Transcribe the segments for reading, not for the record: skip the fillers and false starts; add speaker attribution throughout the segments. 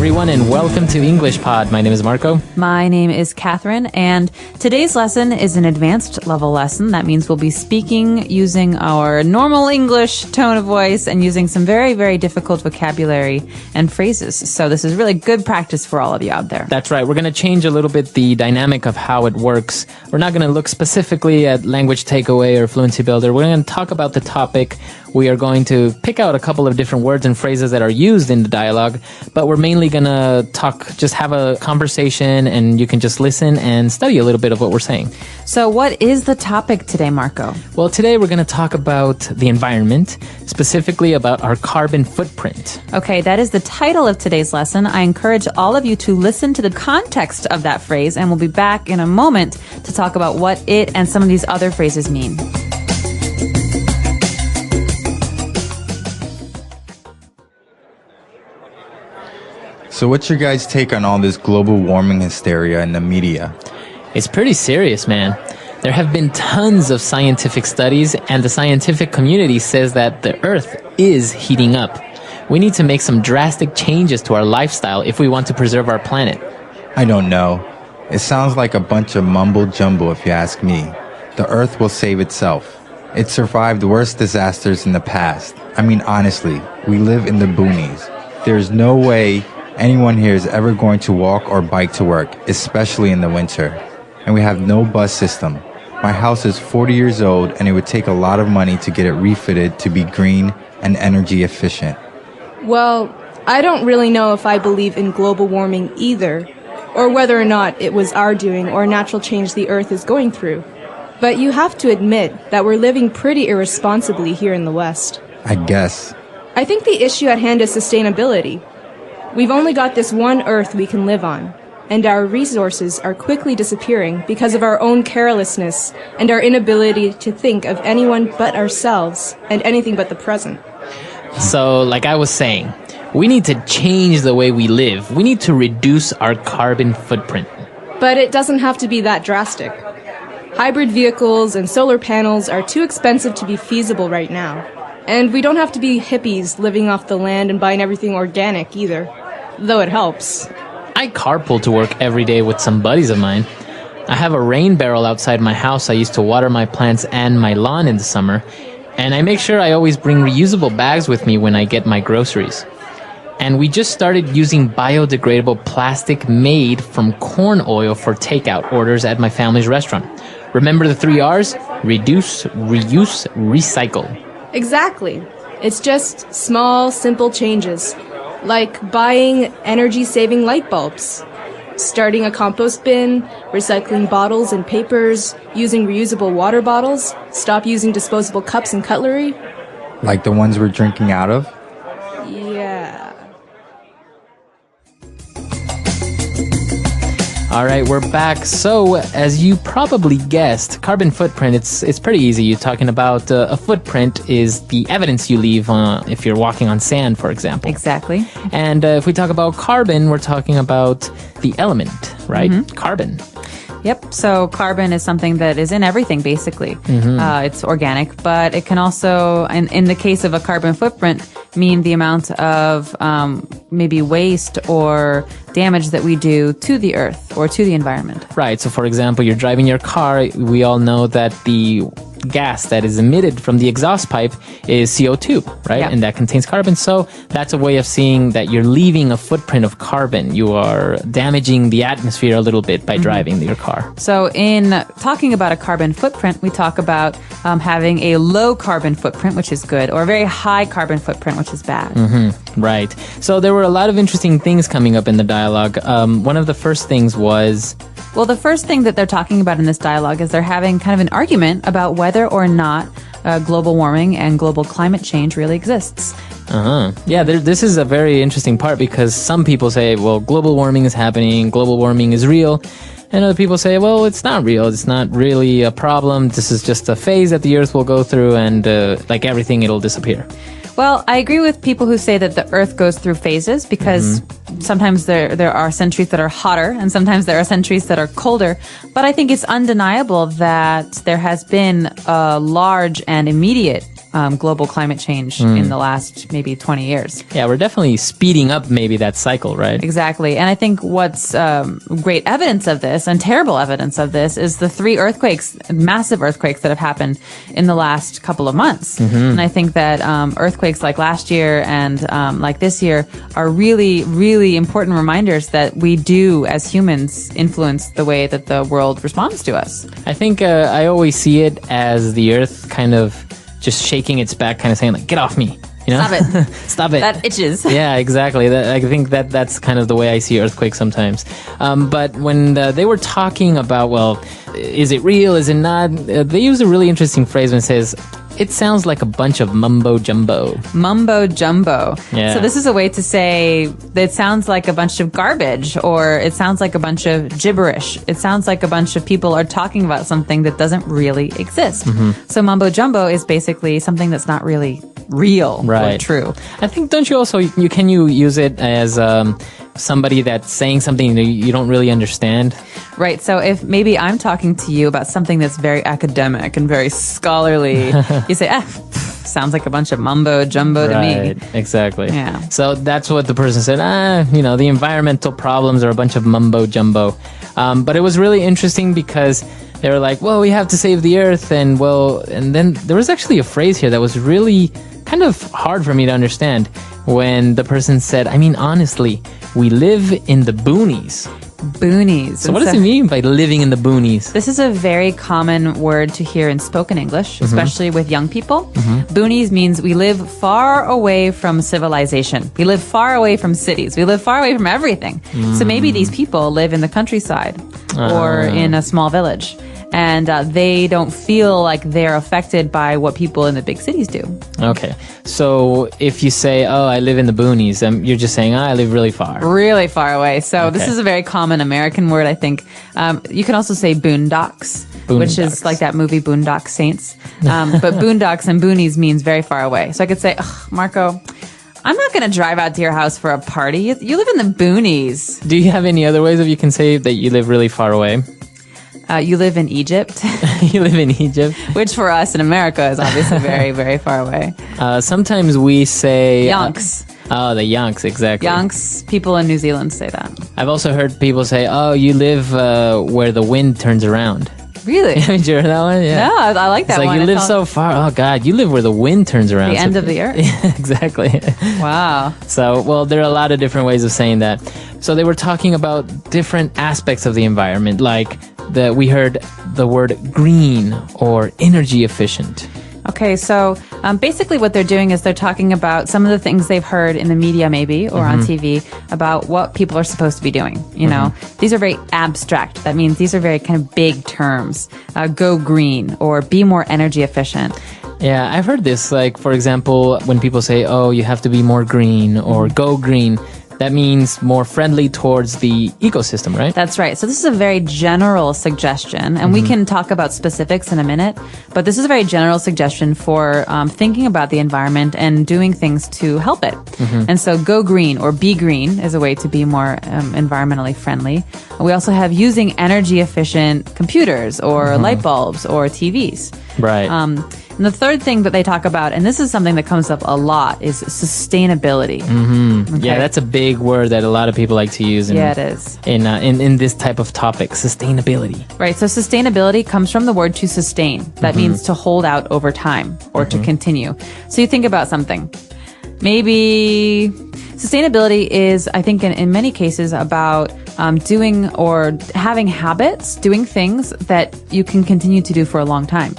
Speaker 1: everyone, and welcome to English Pod. My name is Marco.
Speaker 2: My name is Catherine, and today's lesson is an advanced level lesson. That means we'll be speaking using our normal English tone of voice and using some very, very difficult vocabulary and phrases. So this is really good practice for all of you out there.
Speaker 1: That's right. We're going to change a little bit the dynamic of how it works. We're not going to look specifically at language takeaway or fluency builder. We're going to talk about the topic. We are going to pick out a couple of different words and phrases that are used in the dialogue, but we're mainly going to just have a conversation, and you can just listen and study a little bit of what we're saying.
Speaker 2: So what is the topic today, Marco?
Speaker 1: Well, today we're going to talk about the environment, specifically about our carbon footprint.
Speaker 2: Okay, that is the title of today's lesson. I encourage all of you to listen to the context of that phrase, and we'll be back in a moment to talk about what it and some of these other phrases mean.
Speaker 3: So what's your guys' take on all this global warming hysteria in the media?
Speaker 1: It's pretty serious, man. There have been tons of scientific studies, and the scientific community says that the Earth is heating up. We need to make some drastic changes to our lifestyle if we want to preserve our planet.
Speaker 3: I don't know. It sounds like a bunch of mumble jumble if you ask me. The Earth will save itself. It survived worse disasters in the past. I mean, honestly, we live in the boonies. There's no way anyone here is ever going to walk or bike to work, especially in the winter. And we have no bus system. My house is 40 years old, and it would take a lot of money to get it refitted to be green and energy efficient.
Speaker 4: Well, I don't really know if I believe in global warming either, or whether or not it was our doing or a natural change the Earth is going through. But you have to admit that we're living pretty irresponsibly here in the West.
Speaker 3: I guess.
Speaker 4: I think the issue at hand is sustainability. We've only got this one Earth we can live on, and our resources are quickly disappearing because of our own carelessness and our inability to think of anyone but ourselves and anything but the present.
Speaker 1: So, like I was saying, we need to change the way we live. We need to reduce our carbon footprint.
Speaker 4: But it doesn't have to be that drastic. Hybrid vehicles and solar panels are too expensive to be feasible right now. And we don't have to be hippies living off the land and buying everything organic either. Though it helps.
Speaker 1: I carpool to work every day with some buddies of mine. I have a rain barrel outside my house I use to water my plants and my lawn in the summer. And I make sure I always bring reusable bags with me when I get my groceries. And we just started using biodegradable plastic made from corn oil for takeout orders at my family's restaurant. Remember the 3 R's? Reduce, reuse, recycle.
Speaker 4: Exactly. It's just small, simple changes. Like buying energy-saving light bulbs, starting a compost bin, recycling bottles and papers, using reusable water bottles, stop using disposable cups and cutlery.
Speaker 3: Like the ones we're drinking out of?
Speaker 4: Yeah.
Speaker 1: All right, we're back. So, as you probably guessed, carbon footprint, it's pretty easy. You're talking about a footprint is the evidence you leave if you're walking on sand, for example.
Speaker 2: Exactly.
Speaker 1: And if we talk about carbon, we're talking about the element, right? Mm-hmm. Carbon.
Speaker 2: Yep. So carbon is something that is in everything, basically. Mm-hmm. It's organic, but it can also, in the case of a carbon footprint, mean the amount of maybe waste or damage that we do to the earth or to the environment.
Speaker 1: Right. So, for example, you're driving your car. We all know that the gas that is emitted from the exhaust pipe is CO2, right?
Speaker 2: Yeah.
Speaker 1: And that contains carbon. So that's a way of seeing that you're leaving a footprint of carbon. You are damaging the atmosphere a little bit by driving your car.
Speaker 2: So in talking about a carbon footprint, we talk about having a low carbon footprint, which is good, or a very high carbon footprint, which is bad.
Speaker 1: Mm-hmm. Right. So there were a lot of interesting things coming up in the dialogue. One of the first things was...
Speaker 2: Well, the first thing that they're talking about in this dialogue is they're having kind of an argument about whether or not global warming and global climate change really exists.
Speaker 1: Yeah, this is a very interesting part because some people say, well, global warming is happening, global warming is real. And other people say, well, it's not real. It's not really a problem. This is just a phase that the Earth will go through and like everything, it'll disappear.
Speaker 2: Well, I agree with people who say that the Earth goes through phases because sometimes there are centuries that are hotter and sometimes there are centuries that are colder. But I think it's undeniable that there has been a large and immediate global climate change in the last maybe 20 years.
Speaker 1: Yeah, we're definitely speeding up maybe that cycle, right?
Speaker 2: Exactly. And I think what's great evidence of this and terrible evidence of this is the 3 earthquakes, massive earthquakes that have happened in the last couple of months. And I think that earthquakes like last year and like this year are really, really important reminders that we do, as humans, influence the way that the world responds to us.
Speaker 1: I think I always see it as the earth kind of just shaking its back, kind of saying like, get off me. You know?
Speaker 2: Stop it.
Speaker 1: Stop it.
Speaker 2: That itches.
Speaker 1: Yeah, exactly. I think that's kind of the way I see earthquakes sometimes. But when they were talking about, well, is it real? Is it not? They use a really interesting phrase when it says, it sounds like a bunch of mumbo jumbo.
Speaker 2: Mumbo jumbo.
Speaker 1: Yeah.
Speaker 2: So this is a way to say that it sounds like a bunch of garbage, or it sounds like a bunch of gibberish. It sounds like a bunch of people are talking about something that doesn't really exist. So mumbo jumbo is basically something that's not really real or true.
Speaker 1: I think, don't you also, can you use it as somebody that's saying something that you don't really understand?
Speaker 2: Right. So if maybe I'm talking to you about something that's very academic and very scholarly, you say, sounds like a bunch of mumbo jumbo to me.
Speaker 1: Exactly.
Speaker 2: Yeah.
Speaker 1: So that's what the person said. The environmental problems are a bunch of mumbo jumbo. But it was really interesting because they were like, well, we have to save the earth. And then there was actually a phrase here that was really kind of hard for me to understand when the person said, I mean, honestly, we live in the boonies.
Speaker 2: Boonies.
Speaker 1: So what does it mean by living in the boonies?
Speaker 2: This is a very common word to hear in spoken English, especially with young people. Boonies means we live far away from civilization. We live far away from cities. We live far away from everything. So maybe these people live in the countryside or in a small village. And they don't feel like they're affected by what people in the big cities do.
Speaker 1: Okay. So if you say, oh, I live in the boonies, you're just saying, I live really far.
Speaker 2: Really far away. So this is a very common American word, I think. You can also say boondocks, which is like that movie Boondock Saints. But boondocks and boonies means very far away. So I could say, Marco, I'm not going to drive out to your house for a party. You live in the boonies.
Speaker 1: Do you have any other ways that you can say that you live really far away?
Speaker 2: You live in Egypt.
Speaker 1: You live in Egypt.
Speaker 2: Which for us in America is obviously very, very far away.
Speaker 1: Sometimes we say...
Speaker 2: Yonks.
Speaker 1: The Yonks, exactly.
Speaker 2: Yonks, people in New Zealand say that.
Speaker 1: I've also heard people say, oh, you live where the wind turns around.
Speaker 2: Really?
Speaker 1: Haven't you heard that one? Yeah.
Speaker 2: No, I like that
Speaker 1: one. It's like, you live so far. Oh, God, you live where the wind turns around.
Speaker 2: The end of the earth?
Speaker 1: Yeah, exactly.
Speaker 2: Wow.
Speaker 1: So, well, there are a lot of different ways of saying that. So they were talking about different aspects of the environment, like we heard the word green or energy efficient.
Speaker 2: Okay, so basically what they're doing is they're talking about some of the things they've heard in the media maybe or on TV about what people are supposed to be doing. You know, these are very abstract. That means these are very kind of big terms. Go green or be more energy efficient.
Speaker 1: Yeah, I've heard this. Like, for example, when people say, oh, you have to be more green or go green, that means more friendly towards the ecosystem, right?
Speaker 2: That's right. So this is a very general suggestion, and we can talk about specifics in a minute, but this is a very general suggestion for thinking about the environment and doing things to help it. And so go green or be green is a way to be more environmentally friendly. We also have using energy efficient computers or light bulbs or TVs.
Speaker 1: Right.
Speaker 2: And the third thing that they talk about, and this is something that comes up a lot, is sustainability. Okay.
Speaker 1: Yeah, that's a big word that a lot of people like to use.
Speaker 2: It is.
Speaker 1: In this type of topic, sustainability.
Speaker 2: Right. So sustainability comes from the word to sustain. That means to hold out over time or to continue. So you think about something. Maybe sustainability is, I think, in many cases about doing or having habits, doing things that you can continue to do for a long time.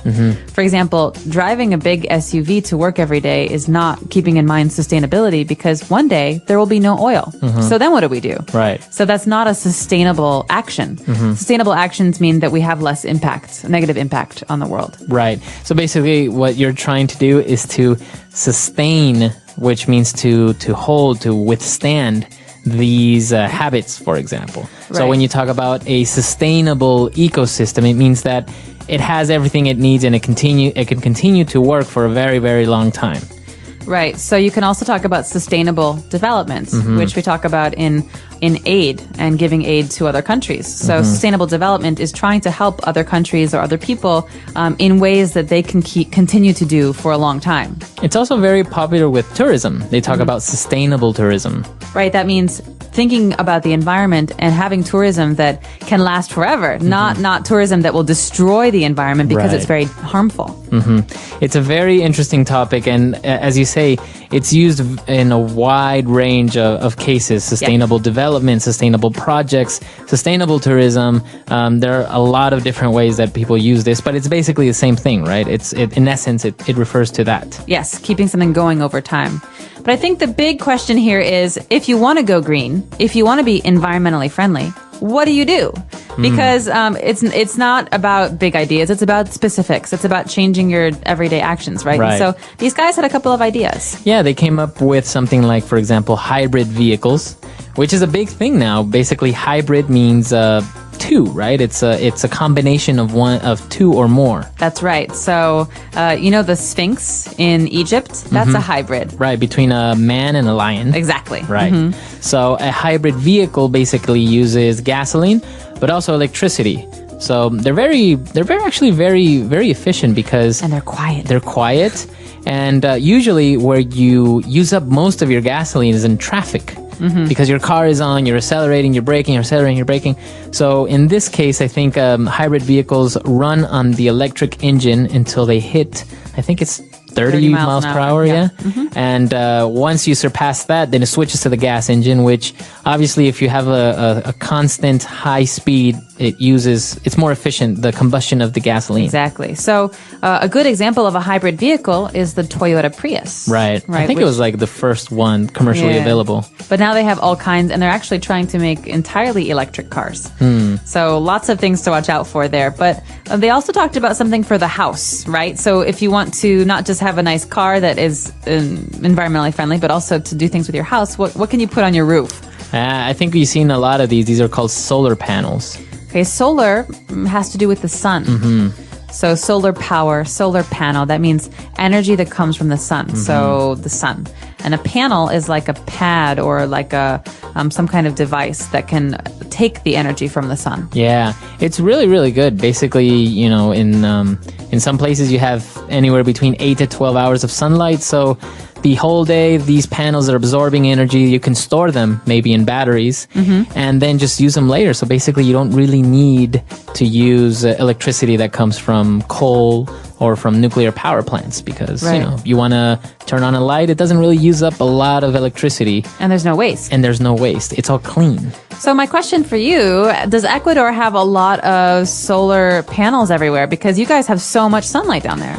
Speaker 2: For example, driving a big SUV to work every day is not keeping in mind sustainability because one day there will be no oil. So then what do we do?
Speaker 1: Right.
Speaker 2: So that's not a sustainable action. Sustainable actions mean that we have less impact, negative impact on the world.
Speaker 1: Right. So basically what you're trying to do is to sustain, which means to hold, to withstand these habits, for example.
Speaker 2: Right.
Speaker 1: So when you talk about a sustainable ecosystem, it means that it has everything it needs and it can continue to work for a very, very long time.
Speaker 2: Right. So you can also talk about sustainable development, which we talk about in aid and giving aid to other countries. So sustainable development is trying to help other countries or other people in ways that they can continue to do for a long time.
Speaker 1: It's also very popular with tourism. They talk about sustainable tourism.
Speaker 2: Right. That means thinking about the environment and having tourism that can last forever, not tourism that will destroy the environment because
Speaker 1: Right.
Speaker 2: it's very harmful.
Speaker 1: It's a very interesting topic, and as you say, it's used in a wide range of cases: sustainable development, sustainable projects, sustainable tourism. There are a lot of different ways that people use this, but it's basically the same thing, right? In essence, it refers to that.
Speaker 2: Yes, keeping something going over time. But I think the big question here is, if you want to go green, if you want to be environmentally friendly, what do you do? Because it's not about big ideas. It's about specifics. It's about changing your everyday actions, right?
Speaker 1: Right.
Speaker 2: And so these guys had a couple of ideas.
Speaker 1: Yeah, they came up with something like, for example, hybrid vehicles, which is a big thing now. Basically, hybrid means two, right? It's a combination of two or more.
Speaker 2: That's right. So, the Sphinx in Egypt, that's a hybrid.
Speaker 1: Right, between a man and a lion.
Speaker 2: Exactly.
Speaker 1: Right. So a hybrid vehicle basically uses gasoline, but also electricity. So they're actually very efficient because
Speaker 2: And they're quiet.
Speaker 1: they're quiet, and usually where you use up most of your gasoline is in traffic. Because your car is on, you're accelerating, you're braking, you're accelerating, you're braking. So in this case, I think hybrid vehicles run on the electric engine until they hit, I think it's 30 miles per hour, yeah. And once you surpass that, then it switches to the gas engine, which obviously if you have a constant high speed, it's more efficient, the combustion of the gasoline.
Speaker 2: Exactly. So a good example of a hybrid vehicle is the Toyota Prius.
Speaker 1: Right. I think it was like the first one commercially available.
Speaker 2: But now they have all kinds, and they're actually trying to make entirely electric cars. So lots of things to watch out for there. But they also talked about something for the house, right? So if you want to not just have a nice car that is environmentally friendly, but also to do things with your house, what can you put on your roof?
Speaker 1: I think we've seen a lot of these. These are called solar panels.
Speaker 2: Okay, solar has to do with the sun. So solar power, solar panel, that means energy that comes from the sun. So the sun. And a panel is like a pad or like some kind of device that can take the energy from the sun.
Speaker 1: Yeah, it's really good. Basically, in some places you have anywhere between 8 to 12 hours of sunlight. So the whole day, these panels are absorbing energy. You can store them maybe in batteries and then just use them later. So basically, you don't really need to use electricity that comes from coal or from nuclear power plants because, you want to turn on a light. It doesn't really use up a lot of electricity.
Speaker 2: And there's no waste.
Speaker 1: And there's no waste. It's all clean.
Speaker 2: So my question for you, does Ecuador have a lot of solar panels everywhere? Because you guys have so much sunlight down there.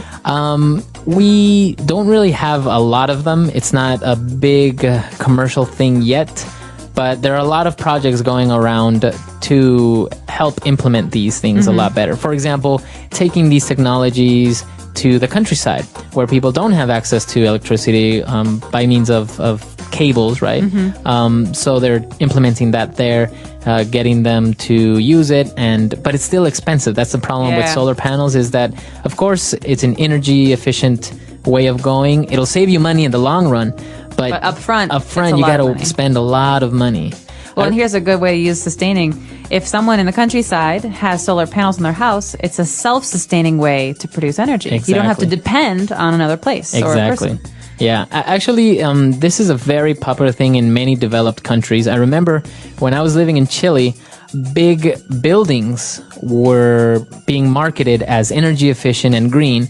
Speaker 1: We don't really have a lot of them. It's not a big commercial thing yet, but there are a lot of projects going around to help implement these things a lot better. For example, taking these technologies to the countryside where people don't have access to electricity by means of cables, right? So they're implementing that there, getting them to use it, but it's still expensive. That's the problem with solar panels is that, of course, it's an energy efficient way of going. It'll save you money in the long run, but
Speaker 2: up front,
Speaker 1: you got to spend a lot of money.
Speaker 2: Well, and here's a good way to use sustaining. If someone in the countryside has solar panels in their house, it's a self-sustaining way to produce energy.
Speaker 1: Exactly.
Speaker 2: You don't have to depend on another place or a person.
Speaker 1: Yeah, actually, this is a very popular thing in many developed countries. I remember when I was living in Chile, big buildings were being marketed as energy efficient and green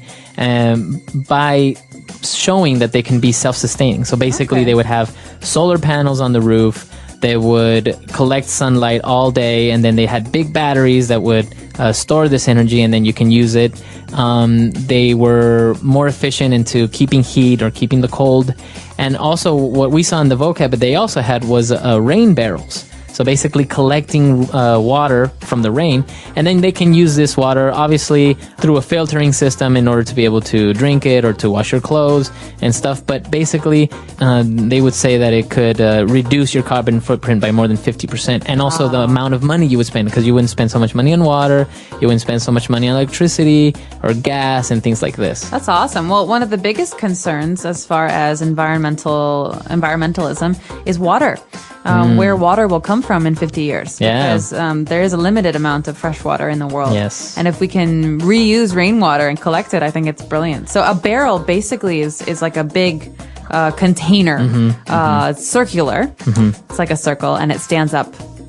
Speaker 1: by showing that they can be self-sustaining. So basically, they would have solar panels on the roof. They would collect sunlight all day, and then they had big batteries that would store this energy, and then you can use it. They were more efficient into keeping heat or keeping the cold. And also what we saw in the vocab that they also had was rain barrels. So basically collecting water from the rain, and then they can use this water obviously through a filtering system in order to be able to drink it or to wash your clothes and stuff. But basically, they would say that it could reduce your carbon footprint by more than 50%, and also the amount of money you would spend, because you wouldn't spend so much money on water, you wouldn't spend so much money on electricity or gas and things like this.
Speaker 2: That's awesome. Well, one of the biggest concerns as far as environmentalism is water. Where water will come from in 50 years.
Speaker 1: Yeah.
Speaker 2: Because there is a limited amount of fresh water in the world.
Speaker 1: Yes.
Speaker 2: And if we can reuse rainwater and collect it, I think it's brilliant. So a barrel basically is like a big container. It's circular. It's like a circle, and it stands up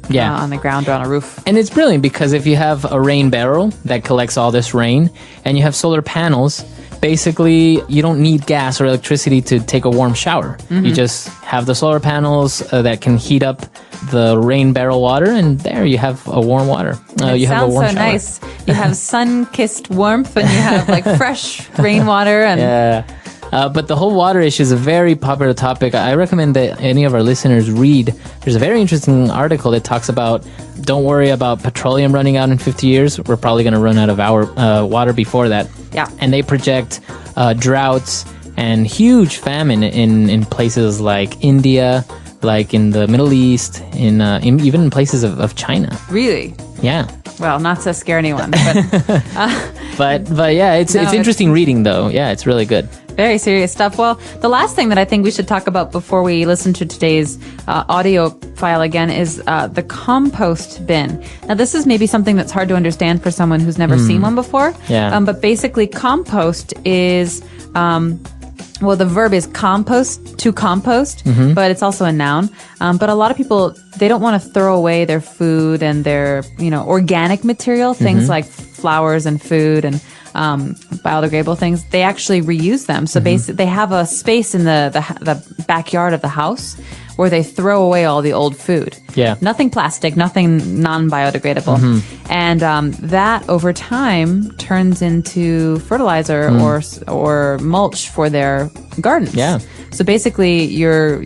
Speaker 2: on the ground or on a roof.
Speaker 1: And it's brilliant because if you have a rain barrel that collects all this rain and you have solar panels, basically you don't need gas or electricity to take a warm shower. You just have the solar panels that can heat up the rain barrel water, and there you have a warm water. You have a warm
Speaker 2: so
Speaker 1: shower.
Speaker 2: Nice. You have sun-kissed warmth, and you have like fresh rainwater. And
Speaker 1: Yeah. But the whole water issue is a very popular topic. I recommend that any of our listeners read. There's a very interesting article that talks about, don't worry about petroleum running out in 50 years. We're probably going to run out of our water before that.
Speaker 2: Yeah.
Speaker 1: And they project droughts and huge famine in places like India, like in the Middle East, in even in places of China.
Speaker 2: Really?
Speaker 1: Yeah.
Speaker 2: Well, not to scare anyone, but
Speaker 1: But yeah, it's interesting reading though. Yeah, it's really good.
Speaker 2: very serious stuff. Well, the last thing that I think we should talk about before we listen to today's audio file again is the compost bin. Now, this is maybe something that's hard to understand for someone who's never seen one before.
Speaker 1: Yeah.
Speaker 2: But basically, compost is... well, the verb is to compost, but it's also a noun. But a lot of people, they don't want to throw away their food and their, organic material, things like flowers and food and biodegradable things. They actually reuse them. So basically, they have a space in the backyard of the house where they throw away all the old food.
Speaker 1: Yeah.
Speaker 2: Nothing plastic, nothing non-biodegradable. And that over time turns into fertilizer or mulch for their gardens.
Speaker 1: Yeah.
Speaker 2: So basically you're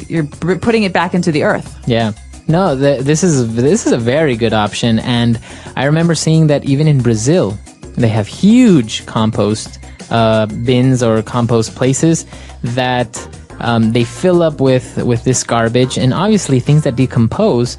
Speaker 2: putting it back into the earth.
Speaker 1: Yeah. No, this is a very good option. And I remember seeing that even in Brazil, they have huge compost bins or compost places that they fill up with this garbage, and obviously things that decompose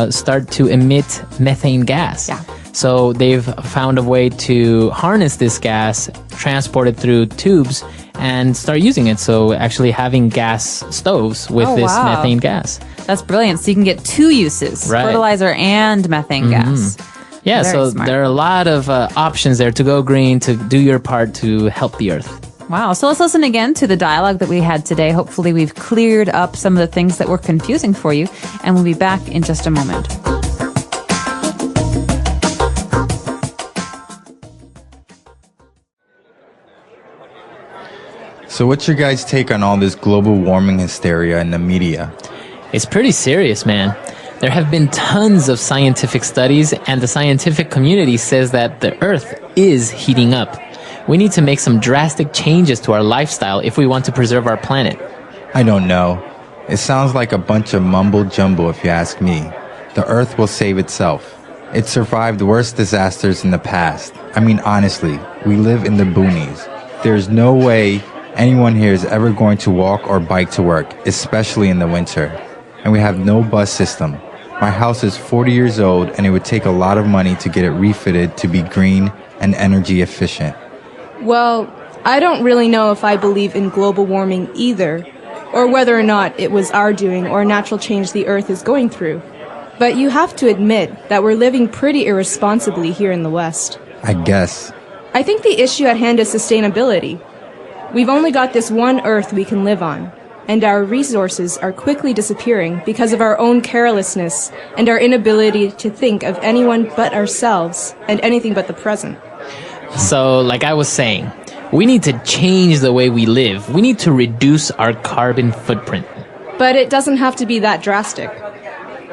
Speaker 1: start to emit methane gas.
Speaker 2: Yeah.
Speaker 1: So they've found a way to harness this gas, transport it through tubes, and start using it. So actually having gas stoves with this methane gas.
Speaker 2: That's brilliant. So you can get two uses,
Speaker 1: Right.
Speaker 2: fertilizer and methane gas.
Speaker 1: Yeah,
Speaker 2: Very
Speaker 1: so
Speaker 2: smart.
Speaker 1: there are a lot of options there to go green, to do your part to help the earth.
Speaker 2: Wow. So let's listen again to the dialogue that we had today. Hopefully we've cleared up some of the things that were confusing for you, and we'll be back in just a moment.
Speaker 3: So what's your guys' take on all this global warming hysteria in the media?
Speaker 1: It's pretty serious, man. There have been tons of scientific studies, and the scientific community says that the Earth is heating up. We need to make some drastic changes to our lifestyle if we want to preserve our planet.
Speaker 3: I don't know. It sounds like a bunch of mumbo jumbo if you ask me. The Earth will save itself. It survived worse disasters in the past. I mean, honestly, we live in the boonies. There's no way anyone here is ever going to walk or bike to work, especially in the winter. And we have no bus system. My house is 40 years old, and it would take a lot of money to get it refitted to be green and energy efficient.
Speaker 4: Well, I don't really know if I believe in global warming either, or whether or not it was our doing or a natural change the Earth is going through. But you have to admit that we're living pretty irresponsibly here in the West.
Speaker 3: I guess.
Speaker 4: I think the issue at hand is sustainability. We've only got this one Earth we can live on, and our resources are quickly disappearing because of our own carelessness and our inability to think of anyone but ourselves and anything but the present.
Speaker 1: So, like I was saying, we need to change the way we live. We need to reduce our carbon footprint.
Speaker 4: But it doesn't have to be that drastic.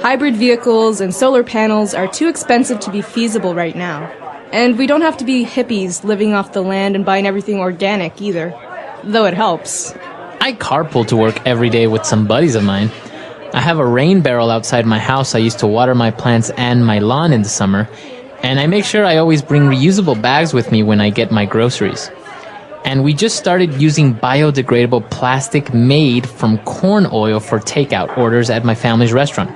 Speaker 4: Hybrid vehicles and solar panels are too expensive to be feasible right now. And we don't have to be hippies living off the land and buying everything organic either, though it helps.
Speaker 1: I carpool to work every day with some buddies of mine. I have a rain barrel outside my house I use to water my plants and my lawn in the summer, and I make sure I always bring reusable bags with me when I get my groceries. And we just started using biodegradable plastic made from corn oil for takeout orders at my family's restaurant.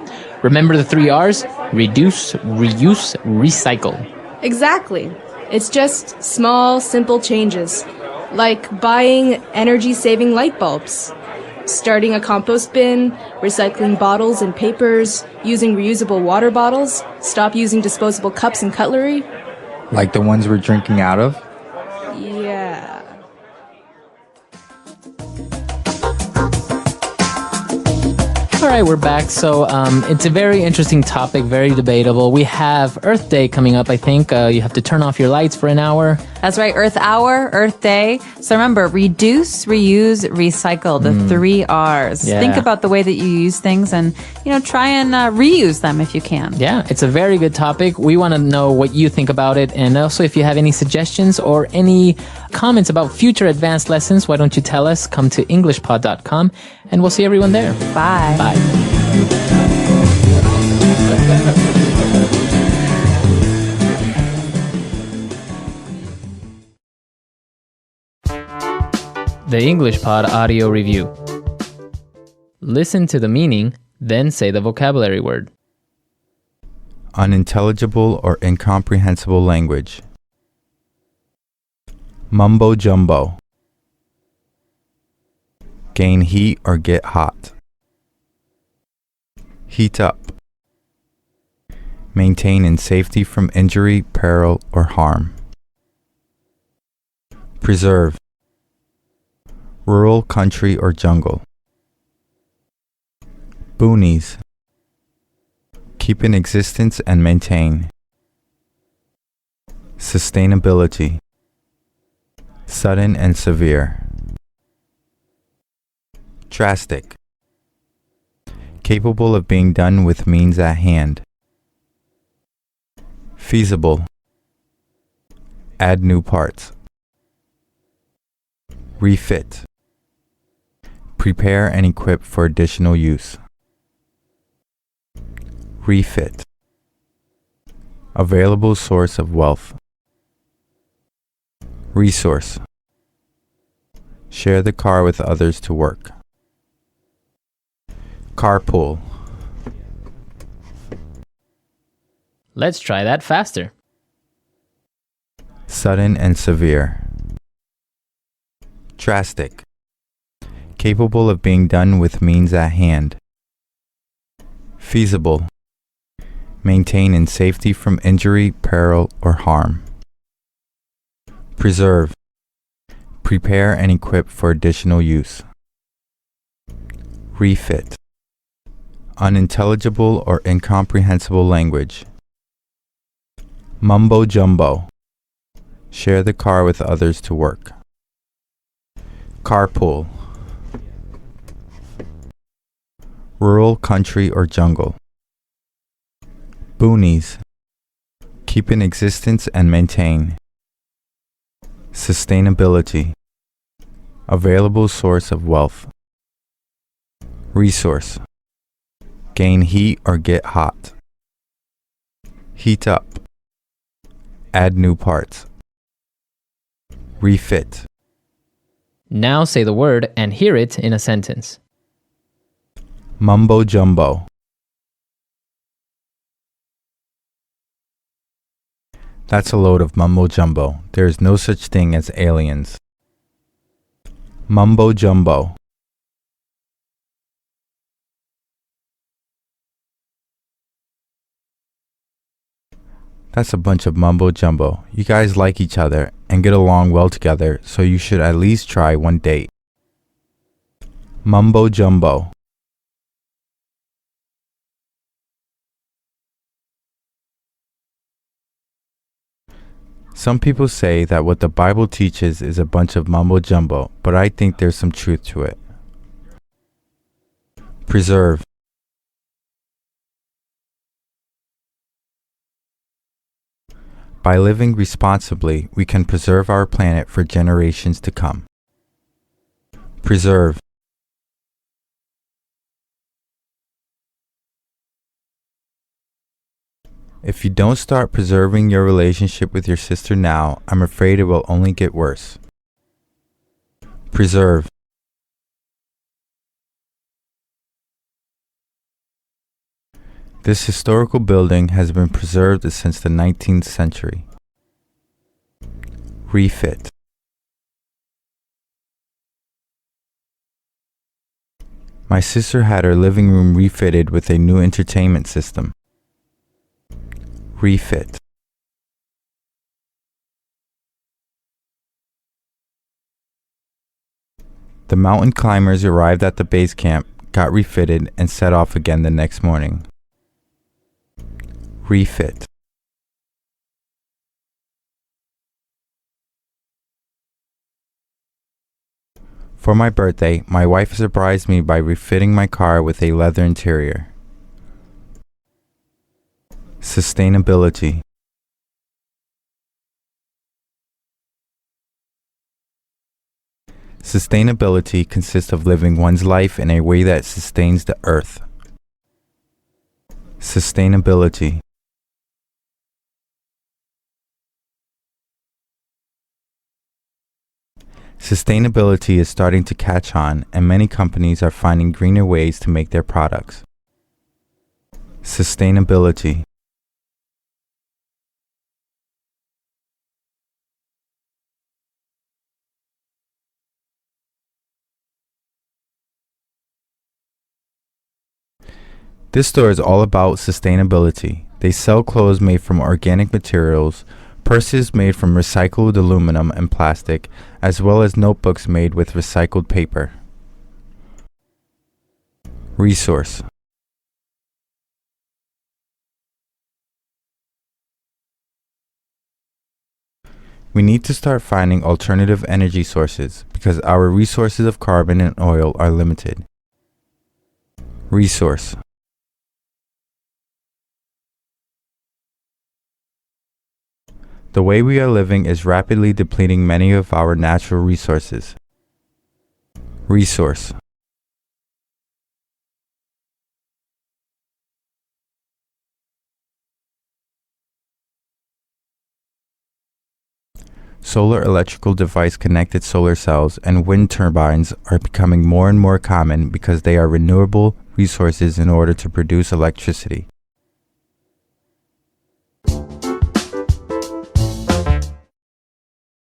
Speaker 1: Remember the 3 R's? Reduce, reuse, recycle.
Speaker 4: Exactly. It's just small, simple changes, like buying energy-saving light bulbs, starting a compost bin, recycling bottles and papers, using reusable water bottles, stop using disposable cups and cutlery.
Speaker 3: Like the ones we're drinking out of?
Speaker 4: Yeah.
Speaker 1: All right, we're back. So it's a very interesting topic, very debatable. We have Earth Day coming up, I think. You have to turn off your lights for an hour.
Speaker 2: That's right. Earth Hour, Earth Day. So remember, reduce, reuse, recycle, the 3 R's.
Speaker 1: Yeah.
Speaker 2: Think about the way that you use things and, try and reuse them if you can.
Speaker 1: Yeah, it's a very good topic. We want to know what you think about it. And also, if you have any suggestions or any comments about future advanced lessons, why don't you tell us? Come to englishpod.com and we'll see everyone there.
Speaker 2: Bye.
Speaker 1: Bye. The English Pod Audio Review. Listen to the meaning, then say the vocabulary word.
Speaker 3: Unintelligible or incomprehensible language. Mumbo jumbo. Gain heat or get hot. Heat up. Maintain in safety from injury, peril, or harm. Preserve. Rural, country, or jungle. Boonies. Keep in existence and maintain. Sustainability. Sudden and severe. Drastic. Capable of being done with means at hand. Feasible. Add new parts. Refit. Prepare and equip for additional use. Refit. Available source of wealth. Resource. Share the car with others to work. Carpool.
Speaker 1: Let's try that faster.
Speaker 3: Sudden and severe. Drastic. Capable of being done with means at hand. Feasible. Maintain in safety from injury, peril, or harm. Preserve. Prepare and equip for additional use. Refit. Unintelligible or incomprehensible language. Mumbo jumbo. Share the car with others to work. Carpool. Rural, country, or jungle. Boonies. Keep in existence and maintain. Sustainability. Available source of wealth. Resource. Gain heat or get hot. Heat up. Add new parts. Refit.
Speaker 1: Now say the word and hear it in a sentence.
Speaker 3: Mumbo jumbo. That's a load of mumbo jumbo. There is no such thing as aliens. Mumbo jumbo. That's a bunch of mumbo jumbo. You guys like each other and get along well together, so you should at least try one date. Mumbo jumbo. Some people say that what the Bible teaches is a bunch of mumbo jumbo, but I think there's some truth to it. Preserve. By living responsibly, we can preserve our planet for generations to come. Preserve. If you don't start preserving your relationship with your sister now, I'm afraid it will only get worse. Preserve. This historical building has been preserved since the 19th century. Refit. My sister had her living room refitted with a new entertainment system. Refit. The mountain climbers arrived at the base camp, got refitted, and set off again the next morning. Refit. For my birthday, my wife surprised me by refitting my car with a leather interior. Sustainability. Sustainability consists of living one's life in a way that sustains the earth. Sustainability. Sustainability is starting to catch on, and many companies are finding greener ways to make their products. Sustainability. This store is all about sustainability. They sell clothes made from organic materials, purses made from recycled aluminum and plastic, as well as notebooks made with recycled paper. Resource. We need to start finding alternative energy sources because our resources of carbon and oil are limited. Resource. The way we are living is rapidly depleting many of our natural resources. Resource. Solar electrical device connected solar cells and wind turbines are becoming more and more common because they are renewable resources in order to produce electricity.